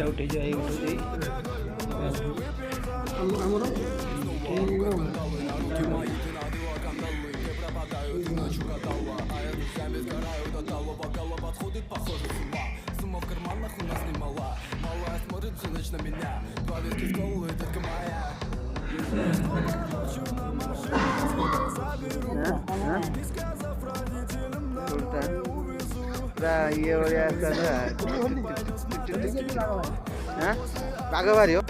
उठे जाए Сумма в карманах у нас немала. Малая смотрит всю ночь на меня. Два виски в колу и детка моя. भागो बारी हो